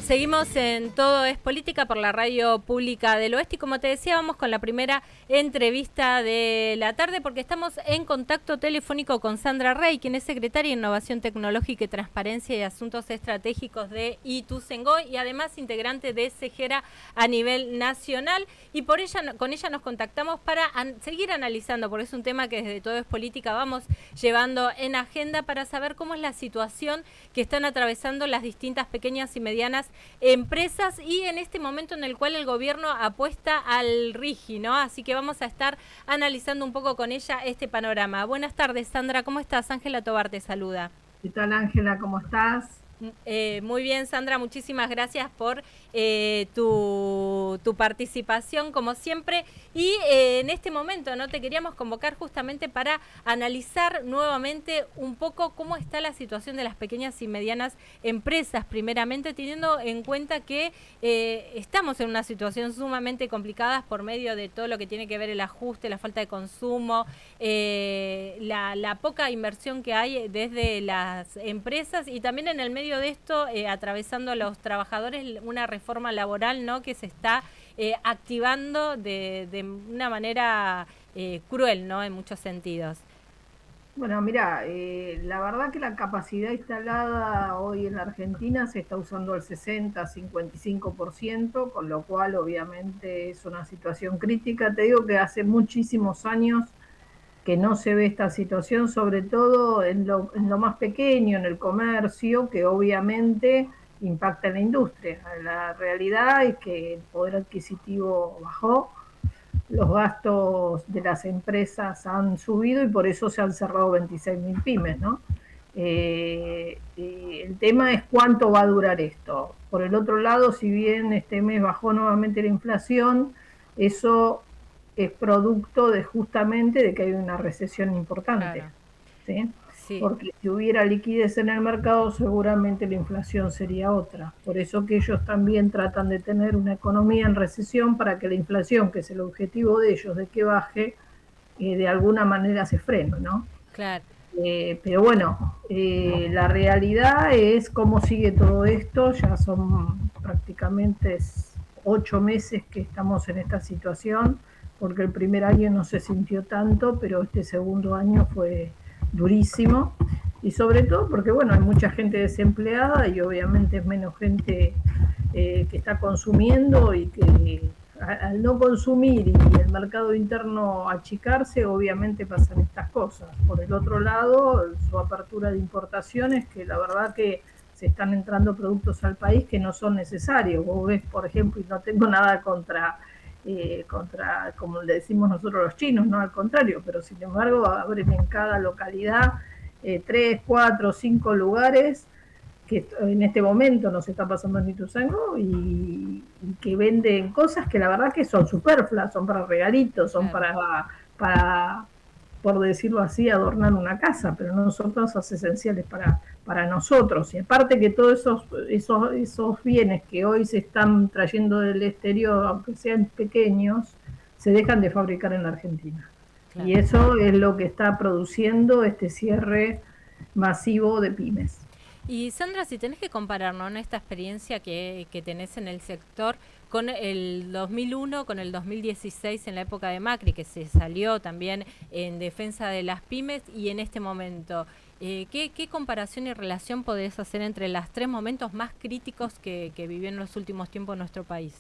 Seguimos en Todo es Política por la Radio Pública del Oeste y como te decía, vamos con la primera entrevista de la tarde porque estamos en contacto telefónico con Sandra Rey, quien es secretaria de Innovación Tecnológica y Transparencia y Asuntos Estratégicos de Ituzaingó y además integrante de SEGERA a nivel nacional, y con ella nos contactamos para seguir analizando, porque es un tema que desde Todo es Política vamos llevando en agenda para saber cómo es la situación que están atravesando las distintas pequeñas y medianas empresas y en este momento en el cual el gobierno apuesta al RIGI, ¿no? Así que vamos a estar analizando un poco con ella este panorama. Buenas tardes, Sandra, ¿cómo estás? Ángela Tobar te saluda. ¿Qué tal, Ángela? ¿Cómo estás? Muy bien, Sandra, muchísimas gracias por tu participación como siempre, y en este momento no te queríamos convocar justamente para analizar nuevamente un poco cómo está la situación de las pequeñas y medianas empresas, primeramente teniendo en cuenta que estamos en una situación sumamente complicada por medio de todo lo que tiene que ver el ajuste, la falta de consumo, la poca inversión que hay desde las empresas y también en el medio de esto, atravesando a los trabajadores una reforma laboral, ¿no?, que se está activando de una manera cruel, ¿no?, en muchos sentidos. Bueno, mira, la verdad que la capacidad instalada hoy en la Argentina se está usando al 60-55%, con lo cual obviamente es una situación crítica. Te digo que hace muchísimos años que no se ve esta situación, sobre todo en lo más pequeño, en el comercio, que obviamente impacta en la industria. La realidad es que el poder adquisitivo bajó, los gastos de las empresas han subido y por eso se han cerrado 26.000 pymes, ¿no? El tema es cuánto va a durar esto. Por el otro lado, si bien este mes bajó nuevamente la inflación, eso es producto de justamente de que hay una recesión importante, Claro. ¿sí? Sí. Porque si hubiera liquidez en el mercado, seguramente la inflación sería otra. Por eso que ellos también tratan de tener una economía en recesión para que la inflación, que es el objetivo de ellos, de que baje, de alguna manera se frene, ¿no? Claro. Pero bueno, la realidad es cómo sigue todo esto. Ya son prácticamente 8 meses que estamos en esta situación, porque el primer año no se sintió tanto, pero este segundo año fue durísimo. Y sobre todo porque, bueno, hay mucha gente desempleada y obviamente es menos gente que está consumiendo y que al no consumir y el mercado interno achicarse, obviamente pasan estas cosas. Por el otro lado, su apertura de importaciones, que la verdad que se están entrando productos al país que no son necesarios. Vos ves, por ejemplo, y no tengo nada contra, como le decimos nosotros los chinos, no al contrario, pero sin embargo abren en cada localidad 3, 4, 5 lugares que en este momento nos está pasando en Ituzaingó y que venden cosas que la verdad que son superfluas, son para regalitos, son para, por decirlo así, adornar una casa, pero no son cosas esenciales para nosotros. Y aparte que todos esos bienes que hoy se están trayendo del exterior, aunque sean pequeños, se dejan de fabricar en la Argentina. Claro. Y eso es lo que está produciendo este cierre masivo de pymes. Y Sandra, si tenés que comparar, ¿no?, esta experiencia que tenés en el sector con el 2001, con el 2016 en la época de Macri, que se salió también en defensa de las pymes, y en este momento, ¿qué comparación y relación podés hacer entre los tres momentos más críticos que vivió en los últimos tiempos nuestro país?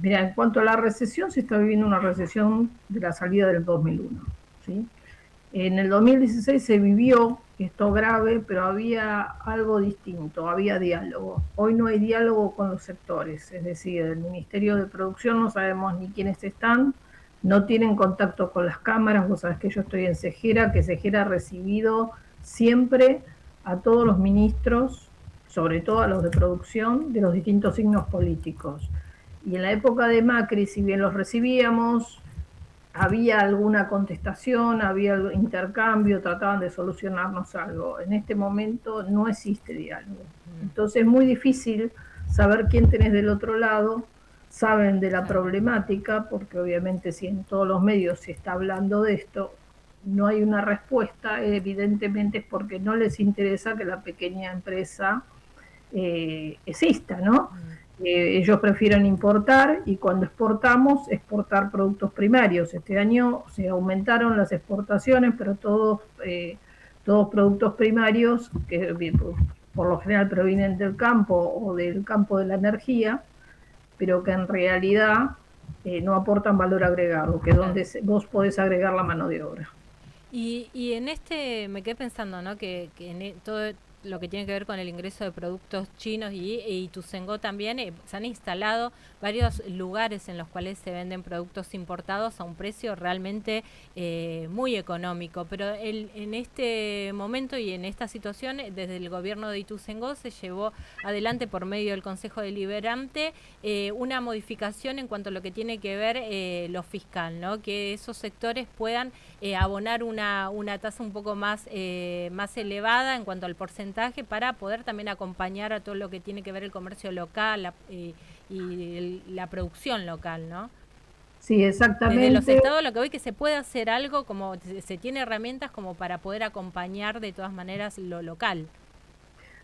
Mira, en cuanto a la recesión, se está viviendo una recesión de la salida del 2001, ¿sí? En el 2016 se vivió esto grave, pero había algo distinto, había diálogo. Hoy no hay diálogo con los sectores, es decir, el Ministerio de Producción no sabemos ni quiénes están, no tienen contacto con las cámaras. Vos sabés que yo estoy en SEGERA, que SEGERA ha recibido siempre a todos los ministros, sobre todo a los de producción, de los distintos signos políticos. Y en la época de Macri, si bien los recibíamos, había alguna contestación, había intercambio, trataban de solucionarnos algo. En este momento no existe diálogo. Entonces es muy difícil saber quién tenés del otro lado, saben de la problemática, porque obviamente si en todos los medios se está hablando de esto, no hay una respuesta, evidentemente es porque no les interesa que la pequeña empresa exista, ¿no? Ellos prefieren importar y cuando exportamos, exportar productos primarios. Este año se aumentaron las exportaciones, pero todos productos primarios que por lo general provienen del campo o del campo de la energía, pero que en realidad no aportan valor agregado, que es donde vos podés agregar la mano de obra. Y en me quedé pensando, ¿no? Que todo lo que tiene que ver con el ingreso de productos chinos y Ituzaingó también, se han instalado varios lugares en los cuales se venden productos importados a un precio realmente muy económico. Pero en este momento y en esta situación, desde el gobierno de Ituzaingó se llevó adelante por medio del Consejo Deliberante una modificación en cuanto a lo que tiene que ver lo fiscal, ¿no? Que esos sectores puedan abonar una tasa un poco más elevada en cuanto al porcentaje para poder también acompañar a todo lo que tiene que ver el comercio local y la producción local, ¿no? Sí, Desde los exactamente. estados lo que veo es que se puede hacer algo, como se tiene herramientas como para poder acompañar de todas maneras lo local.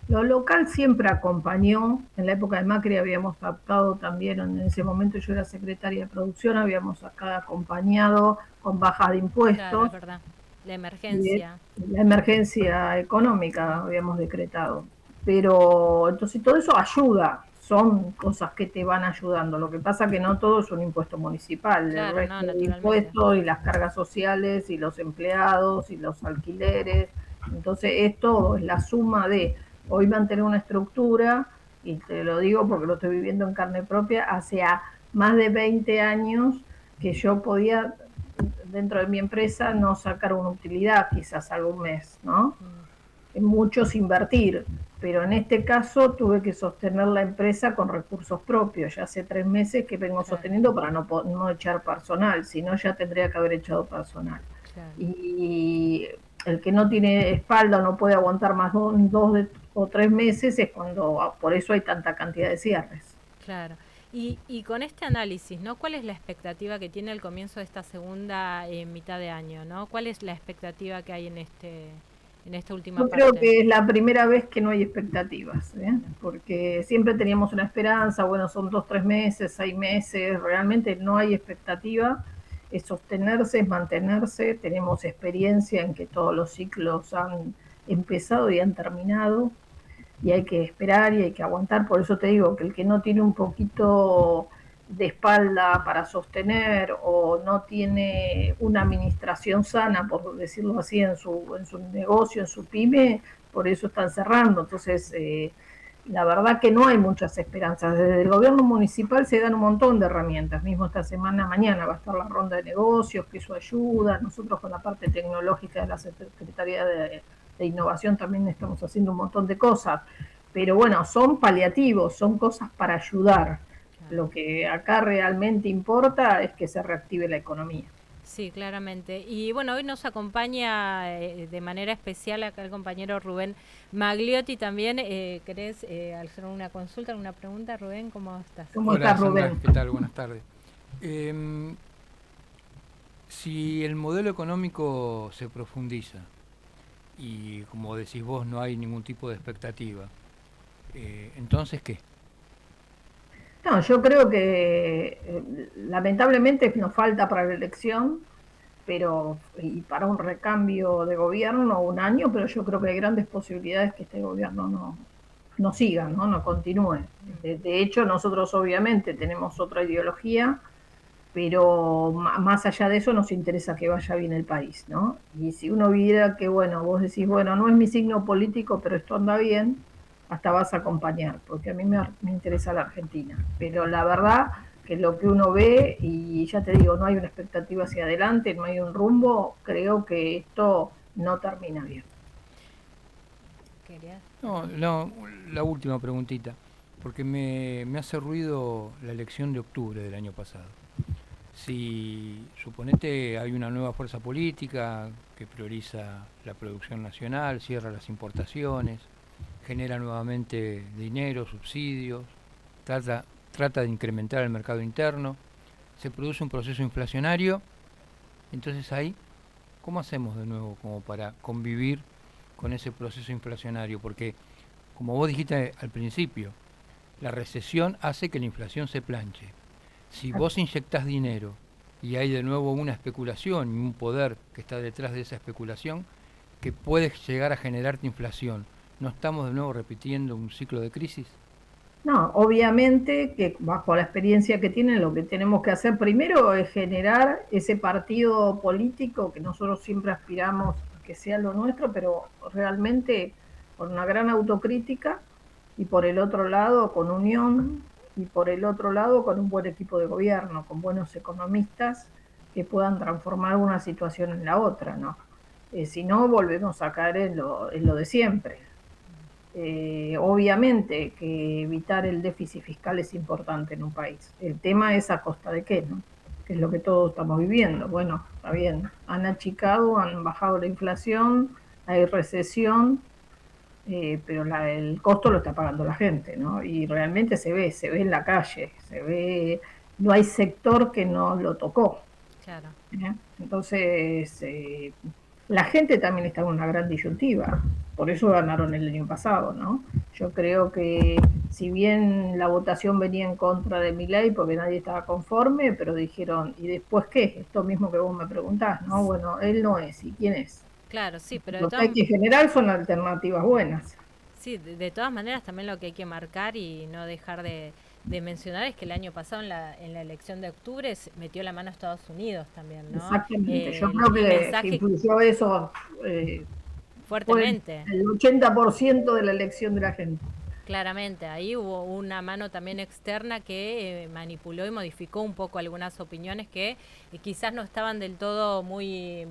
Lo local siempre acompañó, en la época de Macri habíamos captado también, en ese momento yo era secretaria de producción, habíamos acá acompañado con bajas de Claro, es impuestos verdad. La y emergencia. la emergencia económica habíamos decretado. Pero entonces todo eso ayuda, son cosas que te van ayudando. Lo que pasa que no todo es un impuesto municipal, el Claro, no, resto de naturalmente. impuestos y las cargas sociales y los empleados y los alquileres. Entonces es todo, es la suma de hoy mantener una estructura, y te lo digo porque lo estoy viviendo en carne propia, hace más de 20 años que yo podía dentro de mi empresa no sacar una utilidad quizás algún mes, ¿no? En muchos invertir, pero en este caso tuve que sostener la empresa con recursos propios. Ya hace 3 meses que vengo Claro, sosteniendo para no echar personal, si no ya tendría que haber echado personal. claro, Y el que no tiene espalda o no puede aguantar más o 3 meses es cuando, por eso hay tanta cantidad de cierres. claro. Y con este análisis, ¿no? ¿Cuál es la expectativa que tiene el comienzo de esta segunda mitad de año, ¿no? ¿Cuál es la expectativa que hay en esta última Yo creo parte? que es la primera vez que no hay expectativas, ¿eh? Porque siempre teníamos una esperanza, bueno, son 2, 3 meses, 6 meses, realmente no hay expectativa, es sostenerse, es mantenerse, tenemos experiencia en que todos los ciclos han empezado y han terminado, y hay que esperar y hay que aguantar. Por eso te digo que el que no tiene un poquito de espalda para sostener o no tiene una administración sana, por decirlo así, en su negocio, en su pyme, por eso están cerrando. Entonces, la verdad que no hay muchas esperanzas. Desde el gobierno municipal se dan un montón de herramientas. Mismo esta semana, mañana va a estar la ronda de negocios, que eso ayuda. Nosotros con la parte tecnológica de la Secretaría de Innovación también estamos haciendo un montón de cosas. Pero bueno, son paliativos, son cosas para ayudar. Claro. Lo que acá realmente importa es que se reactive la economía. Sí, claramente. Y bueno, hoy nos acompaña de manera especial acá el compañero Rubén Magliotti también. ¿Querés hacer una consulta, alguna pregunta, Rubén? ¿Cómo estás? ¿Cómo Hola estás, Sandra, Rubén? ¿qué tal? Buenas tardes. Si el modelo económico se profundiza y como decís vos no hay ningún tipo de expectativa, entonces ¿qué? No, yo creo que lamentablemente nos falta para la elección, pero y para un recambio de gobierno un año, pero yo creo que hay grandes posibilidades que este gobierno no siga, no continúe. De hecho, nosotros obviamente tenemos otra ideología, pero más allá de eso nos interesa que vaya bien el país, ¿no? Y si uno viera que, bueno, vos decís, bueno, no es mi signo político, pero esto anda bien, hasta vas a acompañar, porque a mí me interesa la Argentina. Pero la verdad que lo que uno ve, y ya te digo, no hay una expectativa hacia adelante, no hay un rumbo, creo que esto no termina bien. ¿Querías? No, no, la última preguntita, porque me hace ruido la elección de octubre del año pasado. Si suponete hay una nueva fuerza política que prioriza la producción nacional, cierra las importaciones, genera nuevamente dinero, subsidios, trata, trata de incrementar el mercado interno, se produce un proceso inflacionario, entonces ahí, ¿cómo hacemos de nuevo como para convivir con ese proceso inflacionario? Porque como vos dijiste al principio, la recesión hace que la inflación se planche. Si vos inyectás dinero y hay de nuevo una especulación y un poder que está detrás de esa especulación, que puede llegar a generarte inflación, ¿no estamos de nuevo repitiendo un ciclo de crisis? No, obviamente que bajo la experiencia que tienen, lo que tenemos que hacer primero es generar ese partido político que nosotros siempre aspiramos a que sea lo nuestro, pero realmente con una gran autocrítica, y por el otro lado con unión, y por el otro lado con un buen equipo de gobierno, con buenos economistas que puedan transformar una situación en la otra, ¿no? Si no, volvemos a caer en lo de siempre. Obviamente que evitar el déficit fiscal es importante en un país. El tema es a costa de qué, ¿no? Que es lo que todos estamos viviendo. Bueno, está bien, han achicado, han bajado la inflación, hay recesión, pero el costo lo está pagando la gente, ¿no? Y realmente se ve en la calle, se ve, no hay sector que no lo tocó. Claro. Entonces, la gente también está en una gran disyuntiva, por eso ganaron el año pasado, ¿no? Yo creo que si bien la votación venía en contra de Milei porque nadie estaba conforme, pero dijeron, ¿y después qué? Esto mismo que vos me preguntás, ¿no? Bueno, él no es, ¿y quién es? Claro, sí, pero Lo que hay que generar son alternativas buenas. sí, de todas maneras también lo que hay que marcar y no dejar de mencionar es que el año pasado en la elección de octubre metió la mano a Estados Unidos también, ¿no? Exactamente, yo creo que influyó eso fuertemente. El 80% de la elección de la gente. Claramente, ahí hubo una mano también externa que manipuló y modificó un poco algunas opiniones que quizás no estaban del todo muy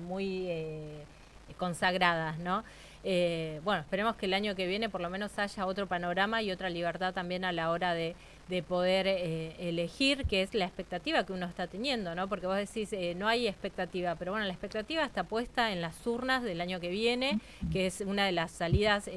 consagradas, ¿no? Bueno, esperemos que el año que viene por lo menos haya otro panorama y otra libertad también a la hora de poder elegir, que es la expectativa que uno está teniendo, ¿no? Porque vos decís, no hay expectativa, pero bueno, la expectativa está puesta en las urnas del año que viene, que es una de las salidas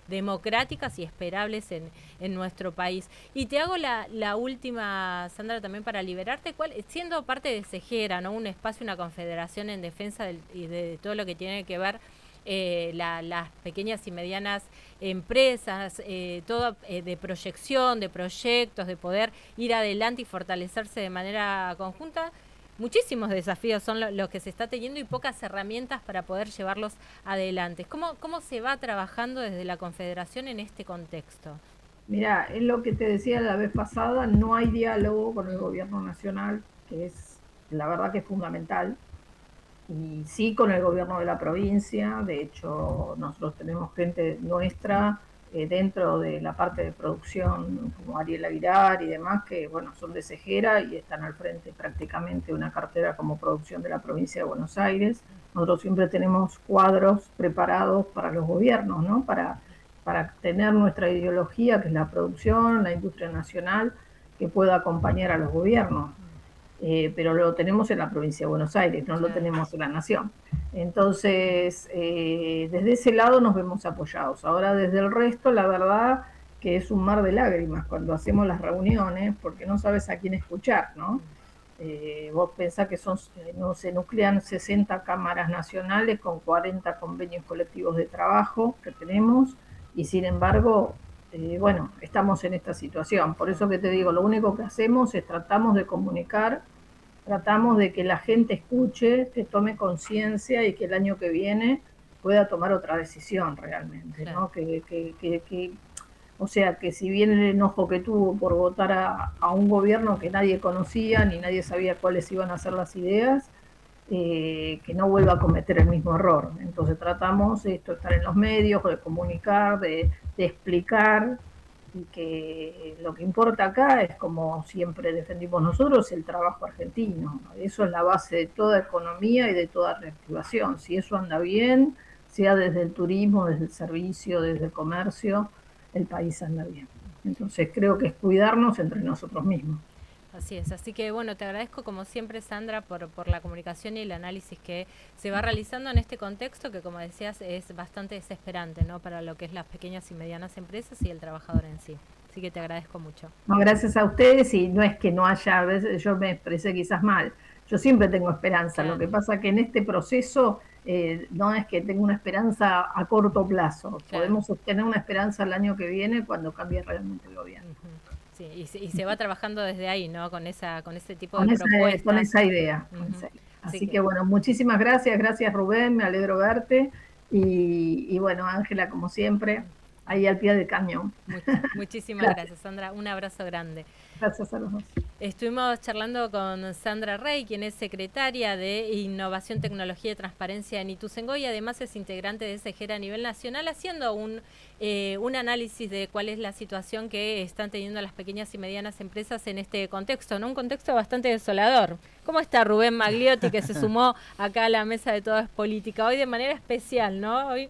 democráticas y esperables en nuestro país. Y te hago la última, Sandra, también para liberarte, siendo parte de Cejera, ¿no? Un espacio, una confederación en defensa de todo lo que tiene que ver las pequeñas y medianas empresas, todo de proyección, de proyectos, de poder ir adelante y fortalecerse de manera conjunta. Muchísimos desafíos son los que se está teniendo y pocas herramientas para poder llevarlos adelante. ¿Cómo se va trabajando desde la Confederación en este contexto? Mira, es lo que te decía la vez pasada, no hay diálogo con el gobierno nacional, que es la verdad que es fundamental, y sí con el gobierno de la provincia. De hecho, nosotros tenemos gente nuestra dentro de la parte de producción, como Ariel Aguilar y demás, que bueno, son de Cejera y están al frente prácticamente de una cartera como producción de la provincia de Buenos Aires. Nosotros siempre tenemos cuadros preparados para los gobiernos, ¿no? Para tener nuestra ideología, que es la producción, la industria nacional, que pueda acompañar a los gobiernos. Pero lo tenemos en la provincia de Buenos Aires, no lo tenemos en la nación. Entonces, desde ese lado nos vemos apoyados. Ahora, desde el resto, la verdad que es un mar de lágrimas cuando hacemos las reuniones, porque no sabes a quién escuchar, ¿no? Vos pensás que se nuclean 60 cámaras nacionales con 40 convenios colectivos de trabajo que tenemos, y sin embargo, bueno, estamos en esta situación. Por eso que te digo, lo único que hacemos es tratamos de comunicar, tratamos de que la gente escuche, que tome conciencia y que el año que viene pueda tomar otra decisión realmente, ¿no? O sea, que si bien el enojo que tuvo por votar a un gobierno que nadie conocía, ni nadie sabía cuáles iban a ser las ideas, que no vuelva a cometer el mismo error. Entonces tratamos esto, estar en los medios, de comunicar, de explicar, y que lo que importa acá es, como siempre defendimos nosotros, el trabajo argentino. Eso es la base de toda economía y de toda reactivación. Si eso anda bien, sea desde el turismo, desde el servicio, desde el comercio, el país anda bien. Entonces creo que es cuidarnos entre nosotros mismos. Así es, así que bueno, te agradezco como siempre, Sandra, por la comunicación y el análisis que se va realizando en este contexto que, como decías, es bastante desesperante, ¿no? Para lo que es las pequeñas y medianas empresas y el trabajador en sí. Así que te agradezco mucho. No, gracias a ustedes, y no es que no haya, a veces yo me expresé quizás mal, yo siempre tengo esperanza. Claro. Lo que pasa que en este proceso no es que tenga una esperanza a corto plazo, Claro. podemos sostener una esperanza el año que viene cuando cambie realmente el gobierno. Sí, y se va trabajando desde ahí, ¿no? Con ese tipo Con de esa, propuestas. con esa idea. Así que bueno, muchísimas gracias Rubén, me alegro verte. Y bueno, Ángela, como siempre, ahí al pie del cañón. Muchísimas gracias, Sandra. Un abrazo grande. Gracias a los dos. Estuvimos charlando con Sandra Rey, quien es secretaria de Innovación, Tecnología y Transparencia en Ituzaingó y además es integrante de SEGER a nivel nacional, haciendo un análisis de cuál es la situación que están teniendo las pequeñas y medianas empresas en este contexto, ¿no? Un contexto bastante desolador. ¿Cómo está Rubén Magliotti, que se sumó acá a la mesa de Todo es Política? Hoy de manera especial, ¿no? Hoy...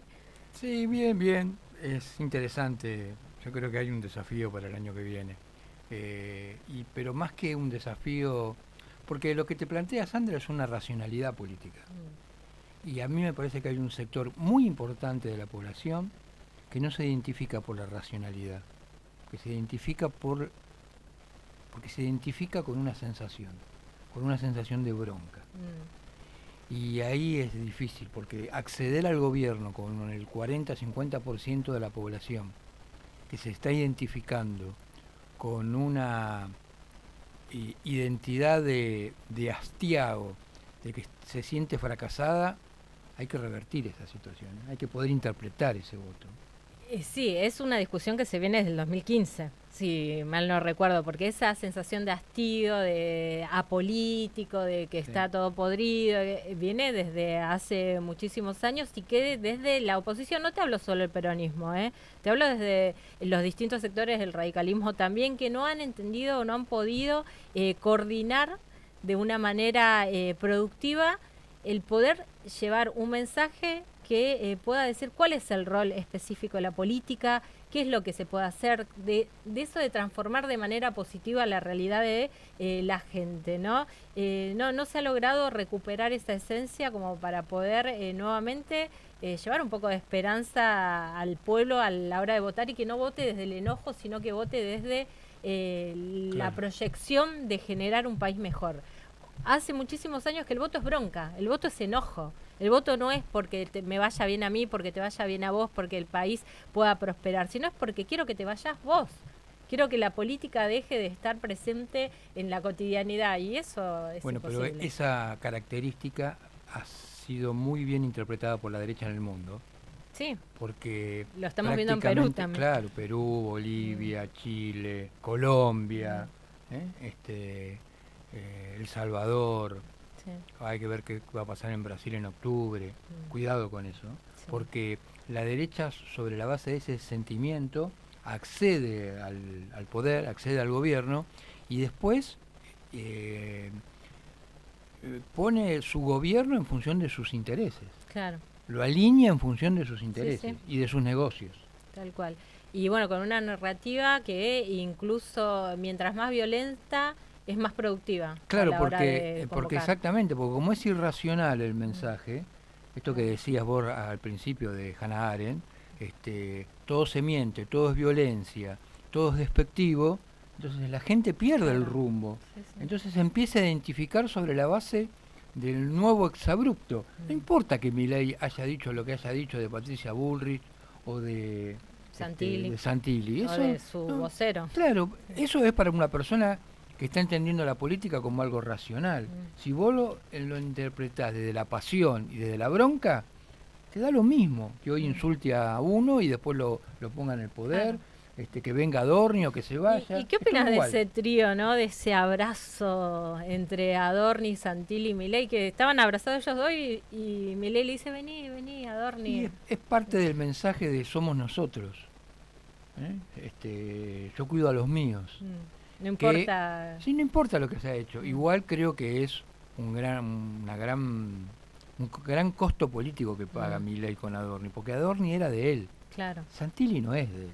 Sí, bien, bien. Es interesante. Yo creo que hay un desafío para el año que viene. Pero más que un desafío, porque lo que te plantea Sandra es una racionalidad política. Y a mí me parece que hay un sector muy importante de la población que no se identifica por la racionalidad, que se identifica porque se identifica con una sensación de bronca. Y ahí es difícil, porque acceder al gobierno con el 40-50% de la población que se está identificando con una identidad de hastiago, de que se siente fracasada, hay que revertir esa situación, hay que poder interpretar ese voto. Sí, es una discusión que se viene desde el 2015, si mal no recuerdo, porque esa sensación de hastío, de apolítico, de que está todo podrido, viene desde hace muchísimos años y que desde la oposición, no te hablo solo del peronismo, te hablo desde los distintos sectores del radicalismo también, que no han entendido o no han podido coordinar de una manera productiva el poder llevar un mensaje que pueda decir cuál es el rol específico de la política, qué es lo que se puede hacer, de eso de transformar de manera positiva la realidad de la gente, ¿no? No se ha logrado recuperar esa esencia como para poder nuevamente llevar un poco de esperanza al pueblo a la hora de votar y que no vote desde el enojo, sino que vote desde la proyección de generar un país mejor. Hace muchísimos años que el voto es bronca, el voto es enojo. El voto no es porque me vaya bien a mí, porque te vaya bien a vos, porque el país pueda prosperar, sino es porque quiero que te vayas vos. Quiero que la política deje de estar presente en la cotidianidad y eso es imposible. Pero esa característica ha sido muy bien interpretada por la derecha en el mundo. Sí, porque lo estamos viendo en Perú también. Claro, Perú, Bolivia, Chile, Colombia, El Salvador. Sí. Hay que ver qué va a pasar en Brasil en octubre. Cuidado con eso, porque la derecha, sobre la base de ese sentimiento, accede al poder, accede al gobierno y después pone su gobierno en función de sus intereses. Claro. Lo alinea en función de sus intereses y de sus negocios. Tal cual. Y bueno, con una narrativa que incluso mientras más violenta es más productiva. Claro, porque exactamente, porque como es irracional el mensaje, esto que decías vos al principio de Hannah Arendt, todo se miente, todo es violencia, todo es despectivo, entonces la gente pierde el rumbo. Entonces se empieza a identificar sobre la base del nuevo exabrupto. No importa que Milei haya dicho lo que haya dicho de Patricia Bullrich o de Santilli. Eso, o de su vocero. Claro, eso es para una persona que está entendiendo la política como algo racional. Si vos lo interpretás desde la pasión y desde la bronca, te da lo mismo que hoy insulte a uno y después lo ponga en el poder, que venga Adorni o que se vaya. ¿Y qué opinas de ese trío, ¿no? De ese abrazo entre Adorni, Santilli y Milei, que estaban abrazados ellos dos y Milei le dice, vení, Adorni. Es parte del mensaje de somos nosotros. Yo cuido a los míos. No importa. Sí, no importa lo que se ha hecho. Igual creo que es un gran costo político que paga Milei con Adorni, porque Adorni era de él. Claro. Santilli no es de él.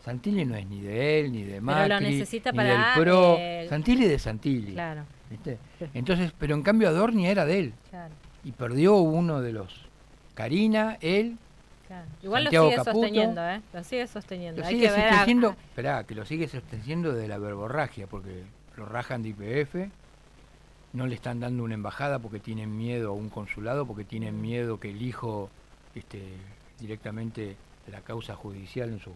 Santilli no es ni de él, ni de Macri, pero lo necesita ni para del PRO. Santilli de Santilli. Claro. ¿Viste? Entonces, pero en cambio Adorni era de él. Claro. Y perdió uno de los. Karina, él. Claro. Igual Santiago lo sigue Caputo, sosteniendo, Lo sigue sosteniendo. Hay que ver esperá, que lo sigue sosteniendo de la verborragia, porque lo rajan de YPF, no le están dando una embajada porque tienen miedo, a un consulado porque tienen miedo que el hijo directamente la causa judicial en su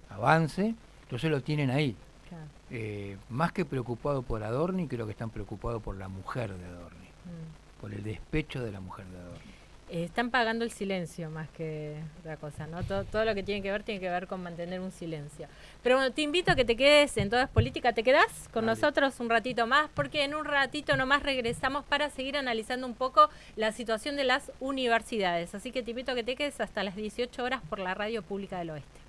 avance, entonces lo tienen ahí. Claro. Más que preocupado por Adorni, creo que están preocupados por la mujer de Adorni, por el despecho de la mujer de Adorni. Están pagando el silencio más que otra cosa, ¿no? Todo lo que tiene que ver con mantener un silencio. Pero bueno, te invito a que te quedes en Todo es Política. ¿Te quedás con nosotros un ratito más? Porque en un ratito nomás regresamos para seguir analizando un poco la situación de las universidades. Así que te invito a que te quedes hasta las 18 horas por la Radio Pública del Oeste.